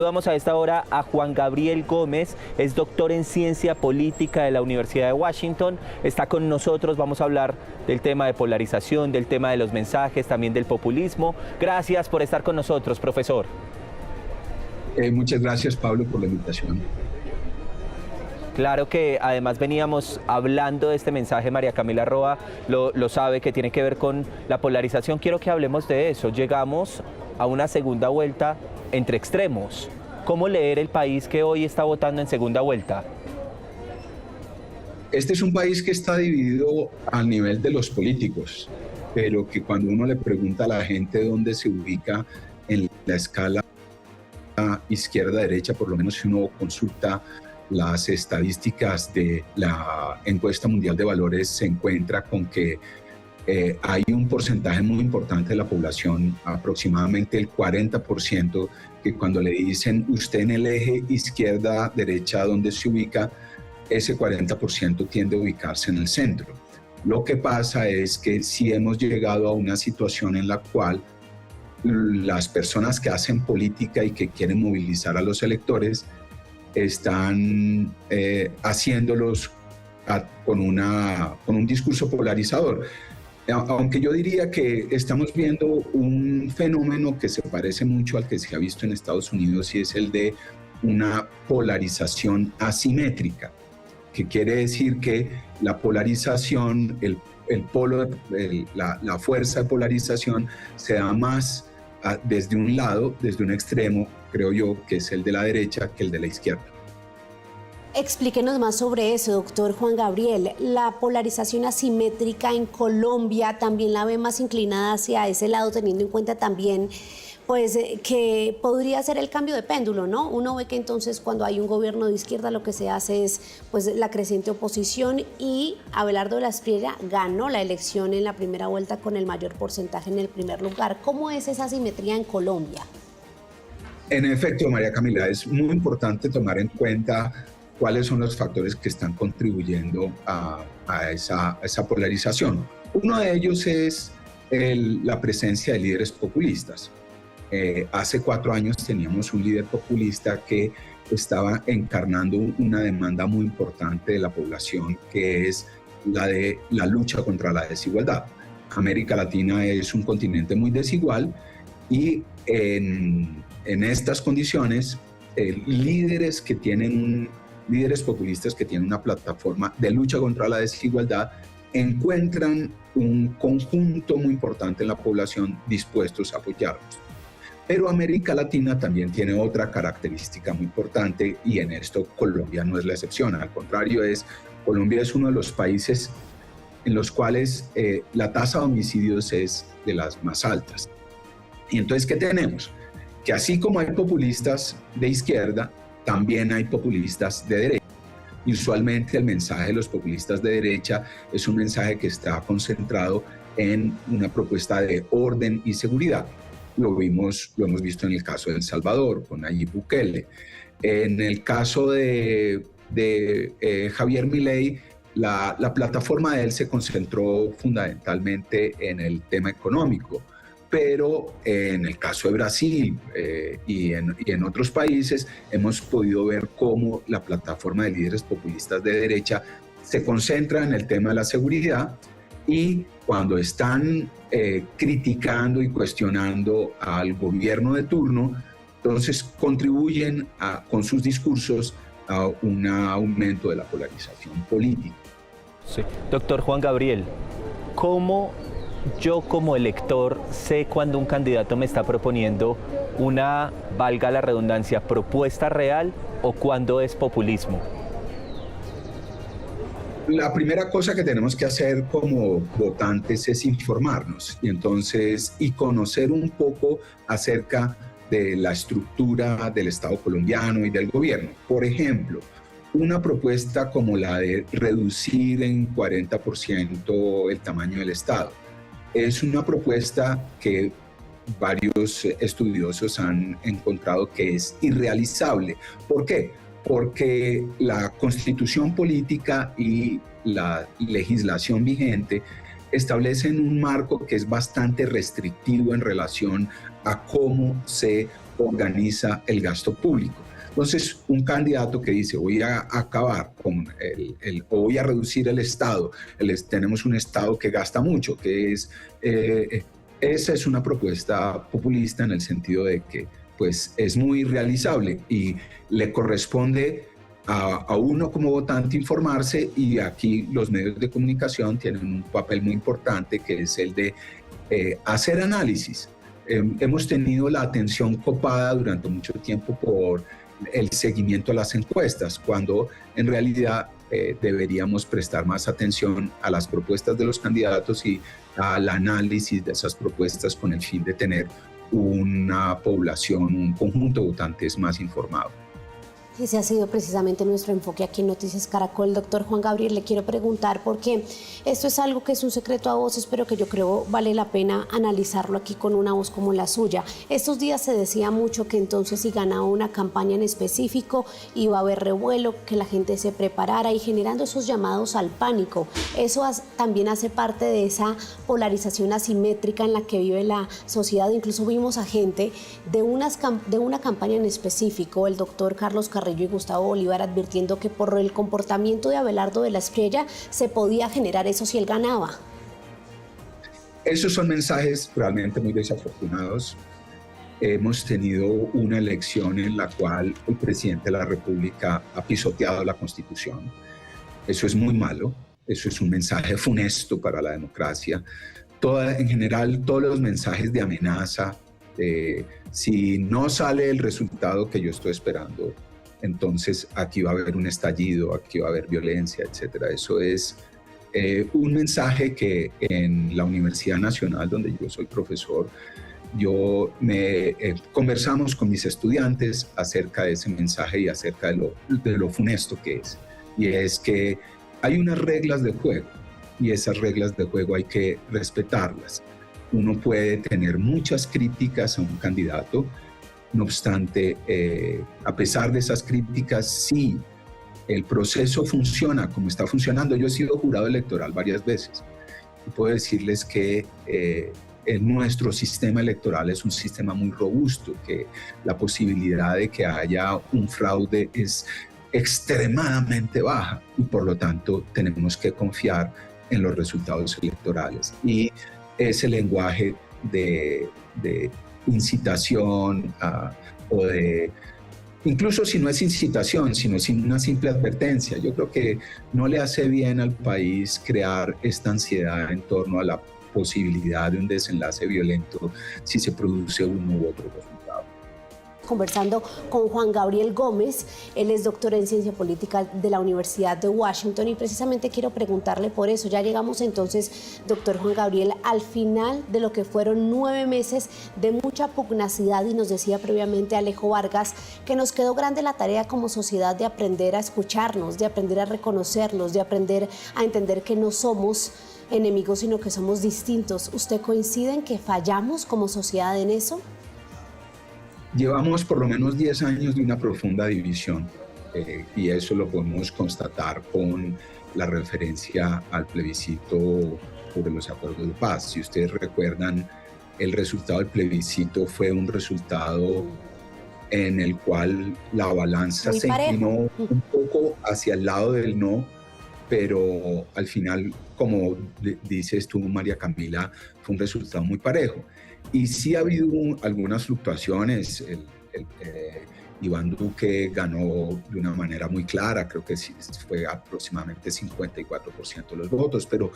Saludamos a esta hora a Juan Gabriel Gómez, es doctor en Ciencia Política de la Universidad de Washington. Está con nosotros, vamos a hablar del tema de polarización, del tema de los mensajes, también del populismo. Gracias por estar con nosotros, profesor. Muchas gracias, Pablo, por la invitación. Claro que además veníamos hablando de este mensaje, María Camila Roa lo sabe, que tiene que ver con la polarización. Quiero que hablemos de eso. Llegamos a una segunda vuelta entre extremos. ¿Cómo leer el país que hoy está votando en segunda vuelta? Este es un país que está dividido al nivel de los políticos, pero que cuando uno le pregunta a la gente dónde se ubica en la escala izquierda-derecha, por lo menos si uno consulta las estadísticas de la encuesta mundial de valores, se encuentra con que hay un porcentaje muy importante de la población, aproximadamente el 40%, que cuando le dicen usted en el eje izquierda-derecha donde se ubica, ese 40% tiende a ubicarse en el centro. Lo que pasa es que sí hemos llegado a una situación en la cual las personas que hacen política y que quieren movilizar a los electores están haciéndolos con un discurso polarizador. Aunque yo diría que estamos viendo un fenómeno que se parece mucho al que se ha visto en Estados Unidos, y es el de una polarización asimétrica, que quiere decir que la polarización, la fuerza de polarización se da más desde un lado, desde un extremo, creo yo, que es el de la derecha, que el de la izquierda. Explíquenos más sobre eso, doctor Juan Gabriel. ¿La polarización asimétrica en Colombia también la ve más inclinada hacia ese lado, teniendo en cuenta también pues, que podría ser el cambio de péndulo, ¿no? Uno ve que entonces cuando hay un gobierno de izquierda lo que se hace es pues, la creciente oposición, y Abelardo de la Espriella ganó la elección en la primera vuelta con el mayor porcentaje en el primer lugar. ¿Cómo es esa asimetría en Colombia? En efecto, María Camila, es muy importante tomar en cuenta cuáles son los factores que están contribuyendo a esa polarización. Uno de ellos es la presencia de líderes populistas. Hace 4 años teníamos un líder populista que estaba encarnando una demanda muy importante de la población, que es la de la lucha contra la desigualdad. América Latina es un continente muy desigual, y en estas condiciones, líderes populistas que tienen una plataforma de lucha contra la desigualdad encuentran un conjunto muy importante en la población dispuestos a apoyarlos. Pero América Latina también tiene otra característica muy importante, y en esto Colombia no es la excepción. Al contrario, Colombia es uno de los países en los cuales la tasa de homicidios es de las más altas. Y entonces, ¿qué tenemos? Que así como hay populistas de izquierda, también hay populistas de derecha. Y usualmente el mensaje de los populistas de derecha es un mensaje que está concentrado en una propuesta de orden y seguridad. Lo hemos visto en el caso de El Salvador, con Nayib Bukele. En el caso de Javier Milei, la plataforma de él se concentró fundamentalmente en el tema económico. Pero en el caso de Brasil y en otros países hemos podido ver cómo la plataforma de líderes populistas de derecha se concentra en el tema de la seguridad, y cuando están criticando y cuestionando al gobierno de turno, entonces contribuyen con sus discursos a un aumento de la polarización política. Sí. Doctor Juan Gabriel, ¿cómo yo como elector sé cuando un candidato me está proponiendo una, valga la redundancia, propuesta real, o cuando es populismo? La primera cosa que tenemos que hacer como votantes es informarnos y conocer un poco acerca de la estructura del Estado colombiano y del gobierno. Por ejemplo, una propuesta como la de reducir en 40% el tamaño del Estado es una propuesta que varios estudiosos han encontrado que es irrealizable. ¿Por qué? Porque la constitución política y la legislación vigente establecen un marco que es bastante restrictivo en relación a cómo se organiza el gasto público. Entonces, un candidato que dice voy a acabar con o voy a reducir el Estado, tenemos un Estado que gasta mucho, esa es una propuesta populista en el sentido de que pues, es muy realizable y le corresponde a uno como votante informarse, y aquí los medios de comunicación tienen un papel muy importante, que es el de hacer análisis. Hemos tenido la atención copada durante mucho tiempo por el seguimiento a las encuestas, cuando en realidad deberíamos prestar más atención a las propuestas de los candidatos y al análisis de esas propuestas con el fin de tener una población, un conjunto de votantes más informado. Ese ha sido precisamente nuestro enfoque aquí en Noticias Caracol. Doctor Juan Gabriel, le quiero preguntar, porque esto es algo que es un secreto a voces, pero que yo creo vale la pena analizarlo aquí con una voz como la suya. Estos días se decía mucho que entonces si ganaba una campaña en específico iba a haber revuelo, que la gente se preparara, y generando esos llamados al pánico. Eso también hace parte de esa polarización asimétrica en la que vive la sociedad. Incluso vimos a gente de una campaña en específico, el doctor Carlos Carrillo y Gustavo Bolívar, advirtiendo que por el comportamiento de Abelardo de la Espriella se podía generar eso si él ganaba. Esos son mensajes realmente muy desafortunados. Hemos tenido una elección en la cual el presidente de la República ha pisoteado la Constitución. Eso es muy malo, eso es un mensaje funesto para la democracia. En general, todos los mensajes de amenaza, si no sale el resultado que yo estoy esperando, entonces aquí va a haber un estallido, aquí va a haber violencia, etcétera. Eso es un mensaje que en la Universidad Nacional, donde yo soy profesor, conversamos con mis estudiantes acerca de ese mensaje y acerca de lo funesto que es. Y es que hay unas reglas de juego, y esas reglas de juego hay que respetarlas. Uno puede tener muchas críticas a un candidato. No obstante, a pesar de esas críticas, si el proceso funciona como está funcionando. Yo he sido jurado electoral varias veces y puedo decirles que nuestro sistema electoral es un sistema muy robusto, que la posibilidad de que haya un fraude es extremadamente baja, y por lo tanto tenemos que confiar en los resultados electorales. Y ese lenguaje de incitación o de, incluso si no es incitación, sino una simple advertencia, yo creo que no le hace bien al país crear esta ansiedad en torno a la posibilidad de un desenlace violento si se produce uno u otro resultado. Conversando con Juan Gabriel Gómez, él es doctor en Ciencia Política de la Universidad de Washington, y precisamente quiero preguntarle por eso. Ya llegamos entonces, doctor Juan Gabriel, al final de lo que fueron 9 meses de mucha pugnacidad, y nos decía previamente Alejo Vargas que nos quedó grande la tarea como sociedad de aprender a escucharnos, de aprender a reconocernos, de aprender a entender que no somos enemigos, sino que somos distintos. ¿Usted coincide en que fallamos como sociedad en eso? Llevamos por lo menos 10 años de una profunda división, y eso lo podemos constatar con la referencia al plebiscito sobre los acuerdos de paz. Si ustedes recuerdan, el resultado del plebiscito fue un resultado en el cual la balanza se inclinó un poco hacia el lado del no, pero al final, como dices tú, María Camila, fue un resultado muy parejo. Y sí ha habido algunas fluctuaciones. Iván Duque ganó de una manera muy clara, creo que fue aproximadamente 54% de los votos, pero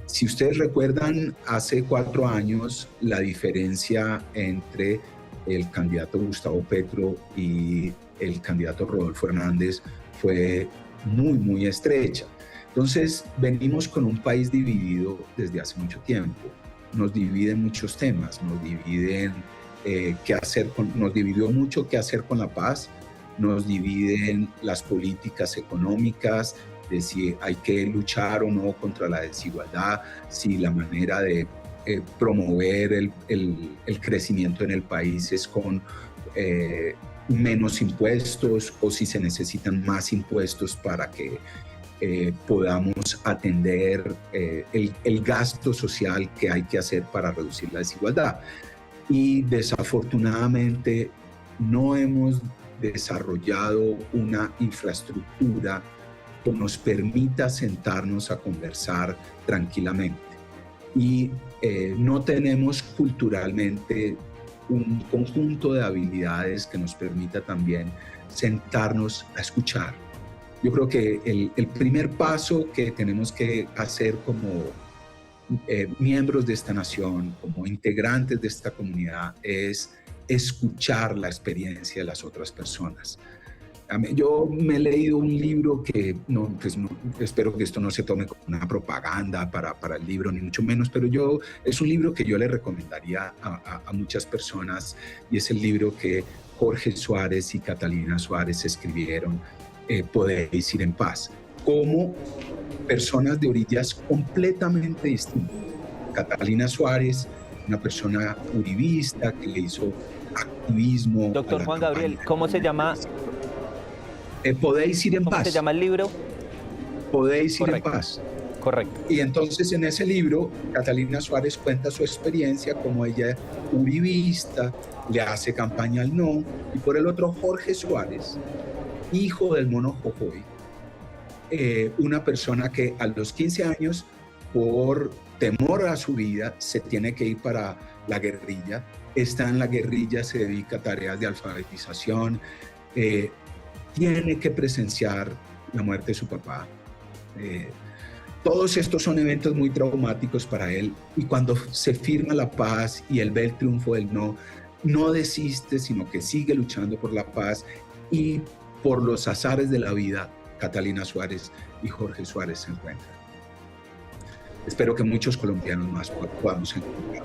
si ustedes recuerdan, hace 4 años la diferencia entre el candidato Gustavo Petro y el candidato Rodolfo Hernández fue muy, muy estrecha. Entonces, venimos con un país dividido desde hace mucho tiempo. Nos dividen muchos temas, nos dividió mucho qué hacer con la paz, nos dividen las políticas económicas, de si hay que luchar o no contra la desigualdad, si la manera de promover el crecimiento en el país es con menos impuestos, o si se necesitan más impuestos para que podamos atender el gasto social que hay que hacer para reducir la desigualdad. Y desafortunadamente no hemos desarrollado una infraestructura que nos permita sentarnos a conversar tranquilamente. Y no tenemos culturalmente un conjunto de habilidades que nos permita también sentarnos a escuchar. Yo creo que el primer paso que tenemos que hacer como miembros de esta nación, como integrantes de esta comunidad, es escuchar la experiencia de las otras personas. Yo me he leído un libro que, espero que esto no se tome como una propaganda para el libro, ni mucho menos, pero es un libro que yo le recomendaría a muchas personas, y es el libro que Jorge Suárez y Catalina Suárez escribieron, Podéis ir en paz, como personas de orillas completamente distintas. Catalina Suárez, una persona uribista que le hizo activismo. Doctor Juan Gabriel, ¿cómo se llama? Podéis ir en paz. ¿Cómo se llama el libro? Podéis ir en paz. Correcto. Y entonces en ese libro, Catalina Suárez cuenta su experiencia como ella uribista, le hace campaña al no, y por el otro Jorge Suárez, hijo del mono Jojoy, una persona que a los 15 años, por temor a su vida, se tiene que ir para la guerrilla, está en la guerrilla, se dedica a tareas de alfabetización, tiene que presenciar la muerte de su papá. Todos estos son eventos muy traumáticos para él, y cuando se firma la paz y él ve el triunfo del no, no desiste, sino que sigue luchando por la paz, y por los azares de la vida, Catalina Suárez y Jorge Suárez se encuentran. Espero que muchos colombianos más podamos encontrar.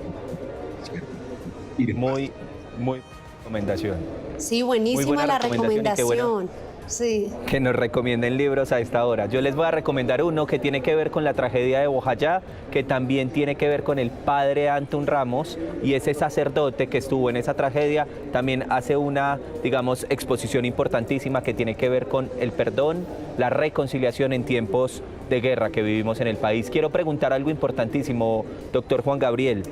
Muy recomendación. Sí, buenísima la recomendación. Sí. Que nos recomienden libros a esta hora. Yo les voy a recomendar uno que tiene que ver con la tragedia de Bojayá, que también tiene que ver con el padre Antún Ramos, y ese sacerdote que estuvo en esa tragedia también hace una, digamos, exposición importantísima que tiene que ver con el perdón, la reconciliación en tiempos de guerra que vivimos en el país. Quiero preguntar algo importantísimo, doctor Juan Gabriel.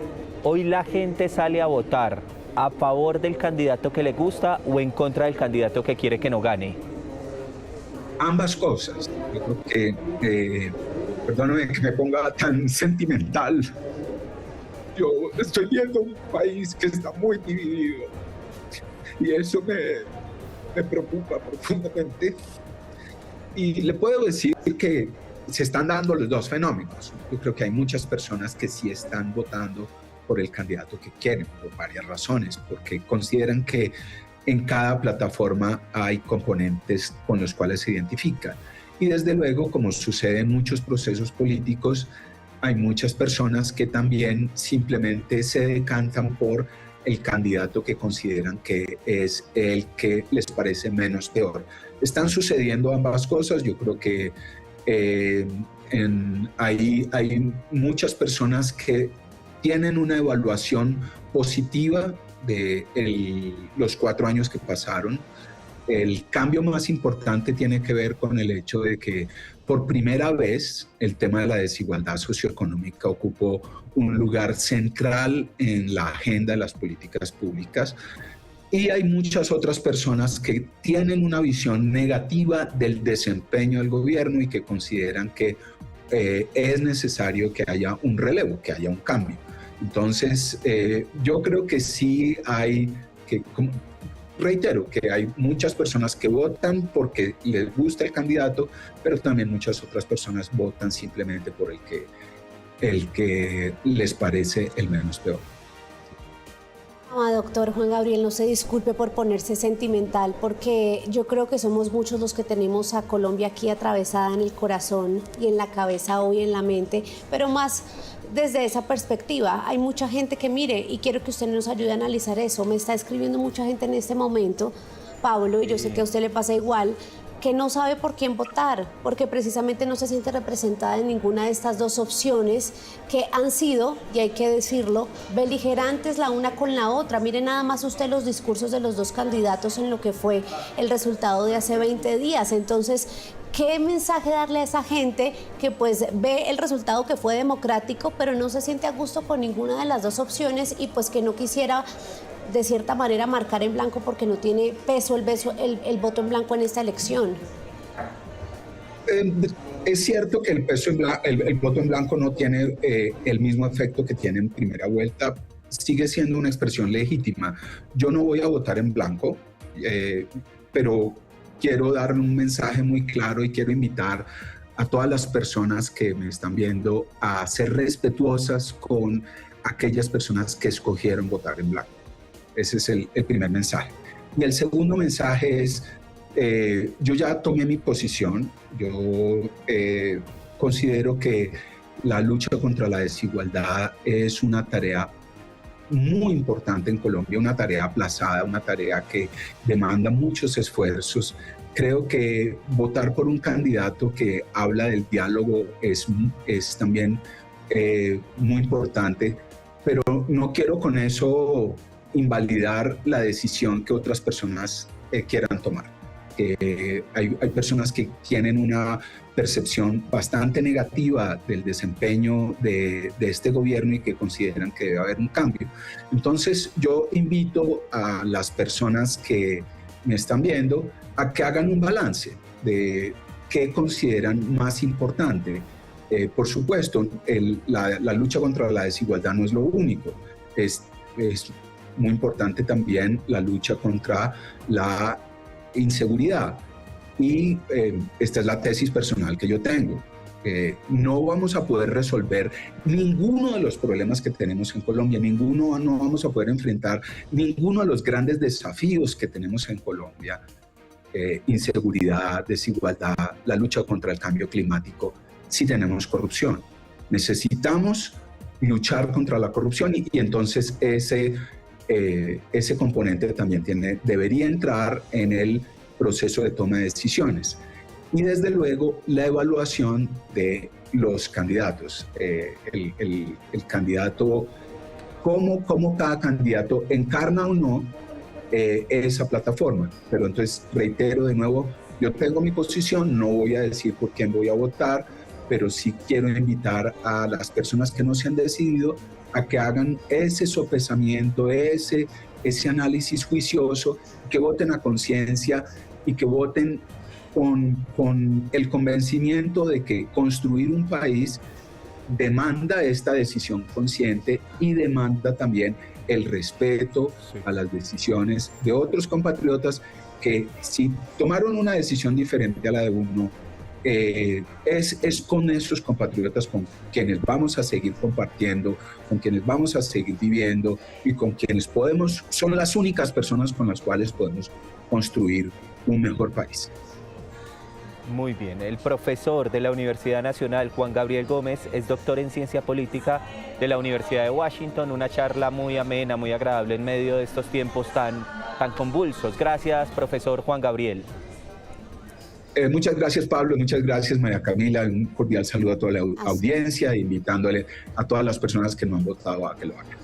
Hoy la gente sale a votar a favor del candidato que le gusta o en contra del candidato que quiere que no gane. Ambas cosas. Yo creo que, perdóname que me ponga tan sentimental, yo estoy viendo un país que está muy dividido y eso me preocupa profundamente. Y le puedo decir que se están dando los dos fenómenos. Yo creo que hay muchas personas que sí están votando por el candidato que quieren, por varias razones, porque consideran que en cada plataforma hay componentes con los cuales se identifican. Y desde luego, como sucede en muchos procesos políticos, hay muchas personas que también simplemente se decantan por el candidato que consideran que es el que les parece menos peor. Están sucediendo ambas cosas. Yo creo que hay muchas personas que tienen una evaluación positiva de los 4 años que pasaron. El cambio más importante tiene que ver con el hecho de que por primera vez el tema de la desigualdad socioeconómica ocupó un lugar central en la agenda de las políticas públicas, y hay muchas otras personas que tienen una visión negativa del desempeño del gobierno y que consideran que es necesario que haya un relevo, que haya un cambio. Entonces, yo creo que sí reitero, que hay muchas personas que votan porque les gusta el candidato, pero también muchas otras personas votan simplemente por el que les parece el menos peor. Doctor Juan Gabriel, no se disculpe por ponerse sentimental, porque yo creo que somos muchos los que tenemos a Colombia aquí atravesada en el corazón y en la cabeza hoy, en la mente, pero más desde esa perspectiva. Hay mucha gente que mire, y quiero que usted nos ayude a analizar eso. Me está escribiendo mucha gente en este momento, Pablo, y yo sé que a usted le pasa igual, que no sabe por quién votar, porque precisamente no se siente representada en ninguna de estas dos opciones que han sido, y hay que decirlo, beligerantes la una con la otra. Mire nada más usted los discursos de los dos candidatos en lo que fue el resultado de hace 20 días. Entonces, ¿qué mensaje darle a esa gente que pues ve el resultado que fue democrático, pero no se siente a gusto con ninguna de las dos opciones y pues que no quisiera de cierta manera marcar en blanco porque no tiene peso el voto en blanco en esta elección. Es cierto que el voto en blanco no tiene el mismo efecto que tiene en primera vuelta. Sigue siendo una expresión legítima. Yo no voy a votar en blanco, pero quiero dar un mensaje muy claro y quiero invitar a todas las personas que me están viendo a ser respetuosas con aquellas personas que escogieron votar en blanco. Ese es el primer mensaje. Y el segundo mensaje es, yo ya tomé mi posición. Yo considero que la lucha contra la desigualdad es una tarea muy importante en Colombia, una tarea aplazada, una tarea que demanda muchos esfuerzos. Creo que votar por un candidato que habla del diálogo es también muy importante, pero no quiero con eso invalidar la decisión que otras personas quieran tomar. Hay personas que tienen una percepción bastante negativa del desempeño de este gobierno y que consideran que debe haber un cambio. Entonces yo invito a las personas que me están viendo a que hagan un balance de qué consideran más importante. Por supuesto, la lucha contra la desigualdad no es lo único. Es muy importante también la lucha contra la inseguridad. Y esta es la tesis personal que yo tengo. No vamos a poder resolver ninguno de los problemas que tenemos en Colombia, no vamos a poder enfrentar ninguno de los grandes desafíos que tenemos en Colombia, inseguridad, desigualdad, la lucha contra el cambio climático, si tenemos corrupción. Necesitamos luchar contra la corrupción y entonces ese componente también debería entrar en el proceso de toma de decisiones. Y desde luego la evaluación de los candidatos. El candidato, cómo cada candidato encarna o no esa plataforma. Pero entonces reitero de nuevo, yo tengo mi posición, no voy a decir por quién voy a votar, pero sí quiero invitar a las personas que no se han decidido a que hagan ese sopesamiento, ese análisis juicioso, que voten a conciencia y que voten con el convencimiento de que construir un país demanda esta decisión consciente y demanda también el respeto a las decisiones de otros compatriotas que si tomaron una decisión diferente a la de uno, es con esos compatriotas con quienes vamos a seguir compartiendo, con quienes vamos a seguir viviendo y con quienes son las únicas personas con las cuales podemos construir un mejor país. Muy bien, el profesor de la Universidad Nacional, Juan Gabriel Gómez, es doctor en Ciencia Política de la Universidad de Washington. Una charla muy amena, muy agradable en medio de estos tiempos tan convulsos. Gracias, profesor Juan Gabriel. Muchas gracias, Pablo, muchas gracias, María Camila. Un cordial saludo a toda la audiencia, invitándole a todas las personas que no han votado a que lo hagan.